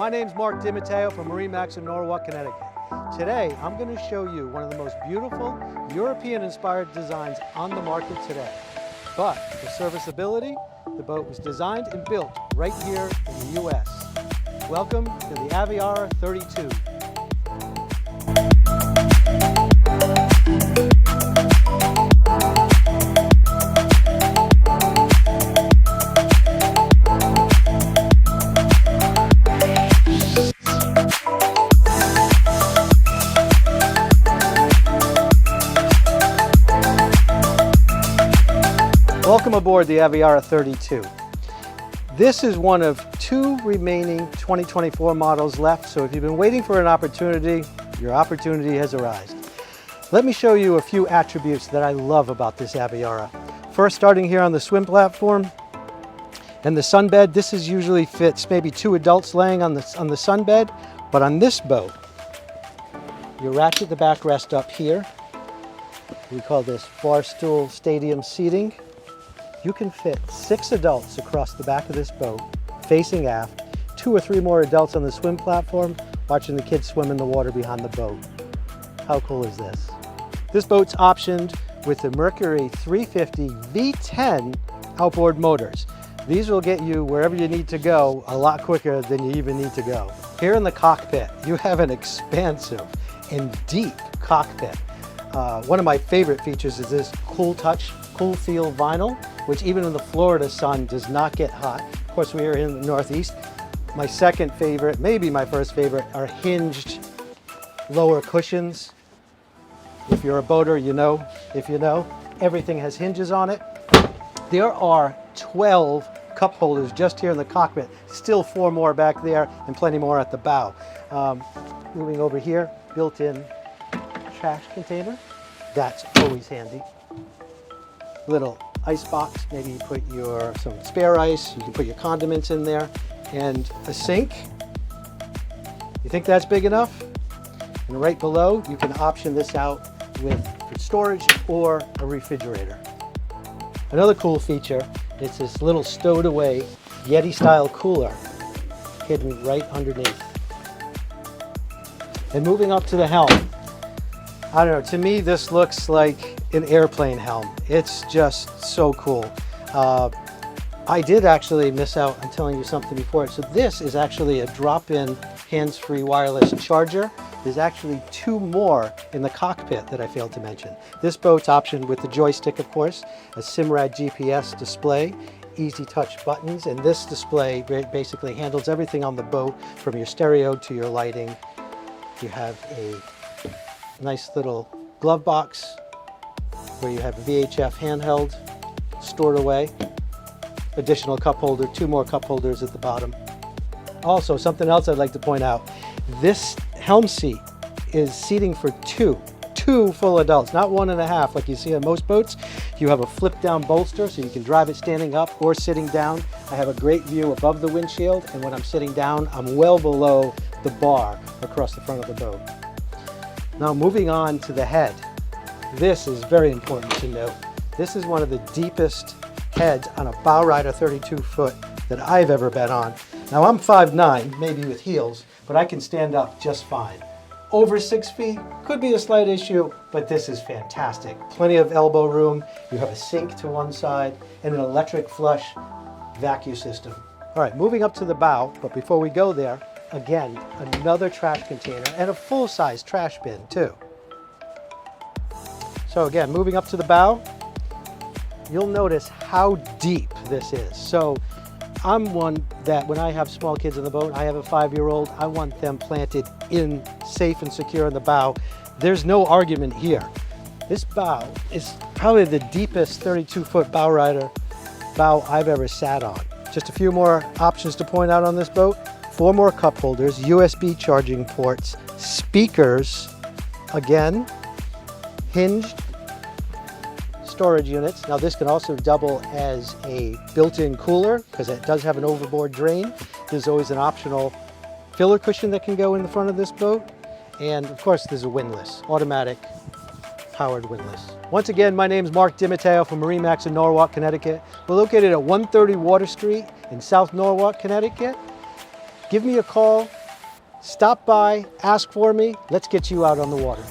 My name's Mark DiMatteo from MarineMax in Norwalk, Connecticut. Today, I'm going to show you one of the most beautiful European-inspired designs on the market today. But for serviceability, the boat was designed and built right here in the U.S. Welcome to the Aviara 32. Welcome aboard the Aviara 32. This is one of two remaining 2024 models left, so if you've been waiting for an opportunity, your opportunity has arrived. Let me show you a few attributes that I love about this Aviara. First, starting here on the swim platform and the sunbed, this usually fits maybe two adults laying on the sunbed, but on this boat, you ratchet the backrest up here. We call this bar stool stadium seating. You can fit 6 adults across the back of this boat, facing aft, 2 or 3 more adults on the swim platform, watching the kids swim in the water behind the boat. How cool is this? This boat's optioned with the Mercury 350 V10 outboard motors. These will get you wherever you need to go a lot quicker than you even need to go. Here in the cockpit, you have an expansive and deep cockpit. One of my favorite features is this cool touch, cool feel vinyl, which even in the Florida sun does not get hot. Of course, we are in the Northeast. My second favorite, maybe my first favorite, are hinged lower cushions. If you're a boater, you know. If you know, everything has hinges on it. There are 12 cup holders just here in the cockpit. Still 4 more back there and plenty more at the bow. Moving over here, built-in trash container. That's always handy. Little ice box, maybe you put some spare ice, you can put your condiments in there, and a sink. You think that's big enough? And right below, you can option this out with storage or a refrigerator. Another cool feature, it's this little stowed away Yeti style cooler hidden right underneath. And moving up to the helm, I don't know, to me this looks like an airplane helm. It's just so cool. I did actually miss out on telling you something before. So this is actually a drop-in hands-free wireless charger. There's actually 2 more in the cockpit that I failed to mention. This boat's optioned with the joystick, of course, a Simrad GPS display, easy touch buttons, and this display basically handles everything on the boat from your stereo to your lighting. You have a nice little glove box where you have a VHF handheld stored away. Additional cup holder, 2 more cup holders at the bottom. Also, something else I'd like to point out, this helm seat is seating for 2 full adults, not 1.5 like you see on most boats. You have a flip down bolster so you can drive it standing up or sitting down. I have a great view above the windshield, and when I'm sitting down, I'm well below the bar across the front of the boat. Now moving on to the head. This is very important to note. This is one of the deepest heads on a bow rider 32 foot that I've ever been on. Now I'm 5'9", maybe with heels, but I can stand up just fine. Over 6 feet could be a slight issue, but this is fantastic. Plenty of elbow room. You have a sink to one side and an electric flush vacuum system. All right, moving up to the bow, but before we go there, again, another trash container and a full-size trash bin too. So again, moving up to the bow, you'll notice how deep this is. So I'm one that when I have small kids in the boat, I have a 5-year-old, I want them planted in safe and secure in the bow. There's no argument here. This bow is probably the deepest 32-foot bow rider bow I've ever sat on. Just a few more options to point out on this boat. 4 more cup holders, USB charging ports, speakers, again, hinged storage units. Now this can also double as a built-in cooler because it does have an overboard drain. There's always an optional filler cushion that can go in the front of this boat. And of course there's a windlass, automatic powered windlass. Once again, my name is Mark DiMatteo from MarineMax in Norwalk, Connecticut. We're located at 130 Water Street in South Norwalk, Connecticut. give me a call, stop by, ask for me. Let's get you out on the water.